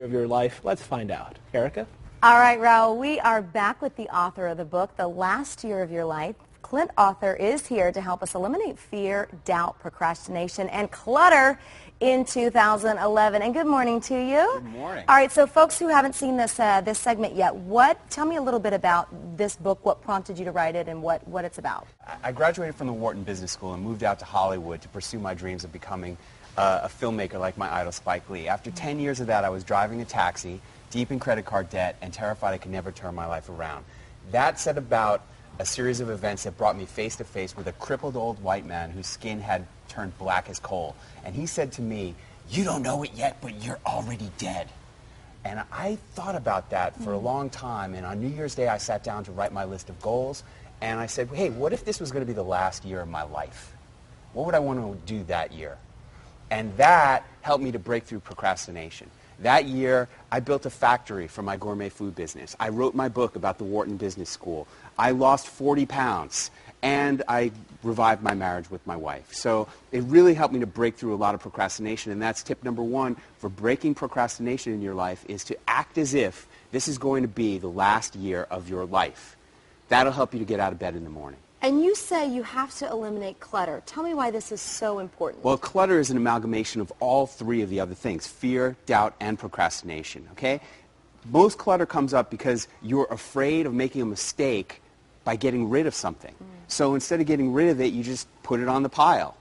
Of your life? Let's find out. Erica? All right, Raul, we are back with the author of the book, The Last Year of Your Life. Clint Author is here to help us eliminate fear, doubt, procrastination, and clutter in 2011. And good morning to you. Good morning. All right, so folks who haven't seen this this segment yet, tell me a little bit about this book, what prompted you to write it, and what it's about. I graduated from the Wharton Business School and moved out to Hollywood to pursue my dreams of becoming a filmmaker like my idol Spike Lee. After 10 years of that, I was driving a taxi, deep in credit card debt, and terrified I could never turn my life around. That set about a series of events that brought me face to face with a crippled old white man whose skin had turned black as coal. And he said to me, "You don't know it yet, but you're already dead." And I thought about that for a long time, and on New Year's Day I sat down to write my list of goals, and I said, hey, what if this was going to be the last year of my life? What would I want to do that year? And that helped me to break through procrastination. That year, I built a factory for my gourmet food business. I wrote my book about the Wharton Business School. I lost 40 pounds, and I revived my marriage with my wife. So it really helped me to break through a lot of procrastination, and that's tip number one for breaking procrastination in your life, is to act as if this is going to be the last year of your life. That'll help you to get out of bed in the morning. And you say you have to eliminate clutter. Tell me why this is so important. Well, clutter is an amalgamation of all three of the other things: fear, doubt, and procrastination, okay? Most clutter comes up because you're afraid of making a mistake by getting rid of something. So instead of getting rid of it, you just put it on the pile.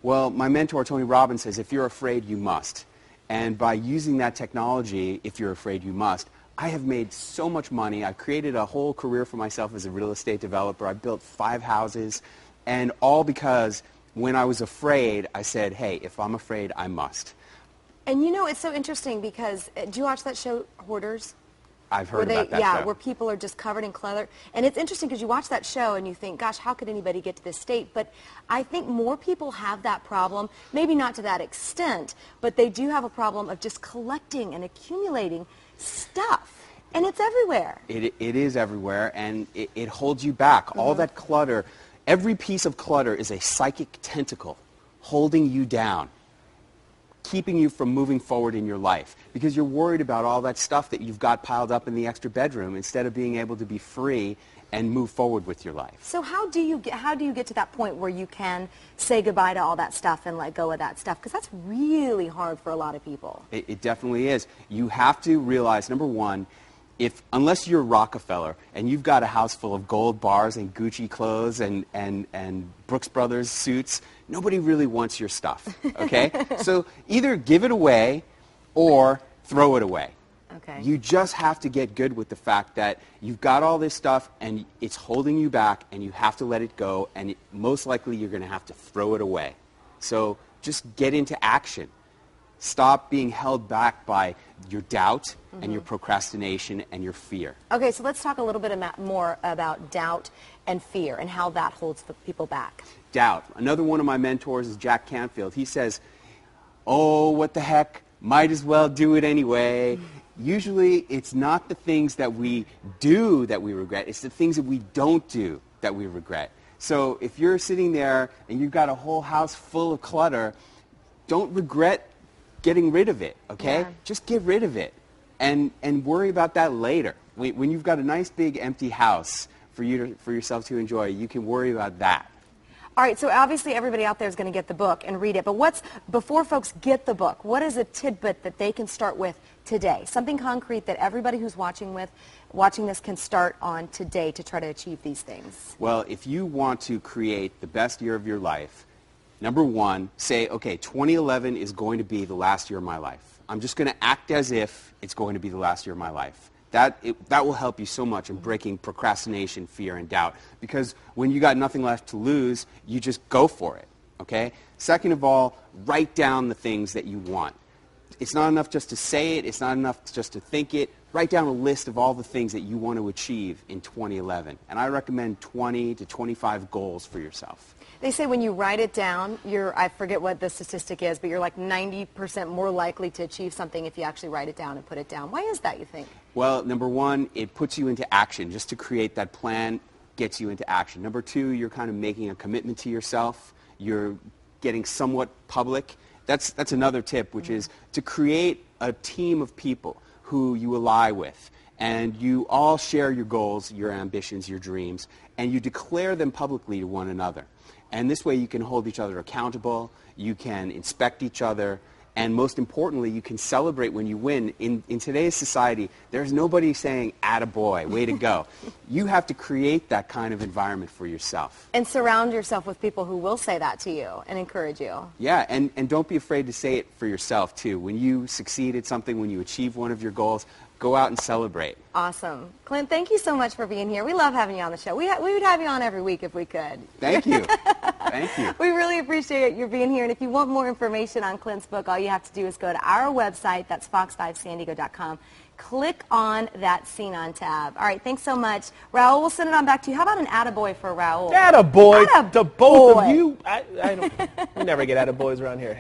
Well, my mentor, Tony Robbins, says, if you're afraid, you must. And by using that technology, if you're afraid, you must, I have made so much money. I've created a whole career for myself as a real estate developer. I built 5 houses, and all because when I was afraid, I said, hey, if I'm afraid, I must. And you know, it's so interesting because, do you watch that show, Hoarders? I've heard about that show. Where people are just covered in clutter. And it's interesting because you watch that show and you think, gosh, how could anybody get to this state? But I think more people have that problem, maybe not to that extent, but they do have a problem of just collecting and accumulating stuff. And it's everywhere. It is everywhere, and it holds you back. All that clutter, every piece of clutter is a psychic tentacle holding you down, keeping you from moving forward in your life, because you're worried about all that stuff that you've got piled up in the extra bedroom instead of being able to be free and move forward with your life. So how do you get to that point where you can say goodbye to all that stuff and let go of that stuff? Because that's really hard for a lot of people. It definitely is. You have to realize, number one, unless you're Rockefeller and you've got a house full of gold bars and Gucci clothes and Brooks Brothers suits, nobody really wants your stuff, okay? So either give it away or throw it away. Okay. You just have to get good with the fact that you've got all this stuff and it's holding you back, and you have to let it go, and most likely you're going to have to throw it away. So just get into action. Stop being held back by your doubt and your procrastination and your fear. Okay, so let's talk a little bit more about doubt and fear and how that holds people back. Doubt. Another one of my mentors is Jack Canfield. He says, oh, what the heck, might as well do it anyway. Usually it's not the things that we do that we regret, it's the things that we don't do that we regret. So if you're sitting there and you've got a whole house full of clutter, don't regret getting rid of it, okay? Yeah. Just get rid of it and worry about that later. When you've got a nice big empty house for yourself to enjoy, you can worry about that. All right, so obviously everybody out there is going to get the book and read it, but before folks get the book, what is a tidbit that they can start with today? Something concrete that everybody who's watching this can start on today to try to achieve these things. Well, if you want to create the best year of your life, number one, say, okay, 2011 is going to be the last year of my life. I'm just going to act as if it's going to be the last year of my life. That will help you so much in breaking procrastination, fear, and doubt. Because when you got nothing left to lose, you just go for it, okay? Second of all, write down the things that you want. It's not enough just to say it. It's not enough just to think it. Write down a list of all the things that you want to achieve in 2011. And I recommend 20 to 25 goals for yourself. They say when you write it down, I forget what the statistic is, but you're like 90% more likely to achieve something if you actually write it down and put it down. Why is that, you think? Well, number one, it puts you into action. Just to create that plan gets you into action. Number two, you're kind of making a commitment to yourself. You're getting somewhat public. That's another tip, which is to create a team of people who you ally with, and you all share your goals, your ambitions, your dreams, and you declare them publicly to one another. And this way you can hold each other accountable, you can inspect each other, and most importantly, you can celebrate when you win. In today's society, there's nobody saying, "Attaboy, way to go." You have to create that kind of environment for yourself. And surround yourself with people who will say that to you and encourage you. Yeah, and don't be afraid to say it for yourself, too. When you succeed at something, when you achieve one of your goals, go out and celebrate. Awesome. Clint, thank you so much for being here. We love having you on the show. We would have you on every week if we could. Thank you. Thank you. We really appreciate your being here. And if you want more information on Clint's book, all you have to do is go to our website. That's fox5sandiego.com. Click on that Scene On tab. All right, thanks so much. Raul, we'll send it on back to you. How about an attaboy for Raul? Attaboy to both of Attaboy. you. We never get attaboys around here.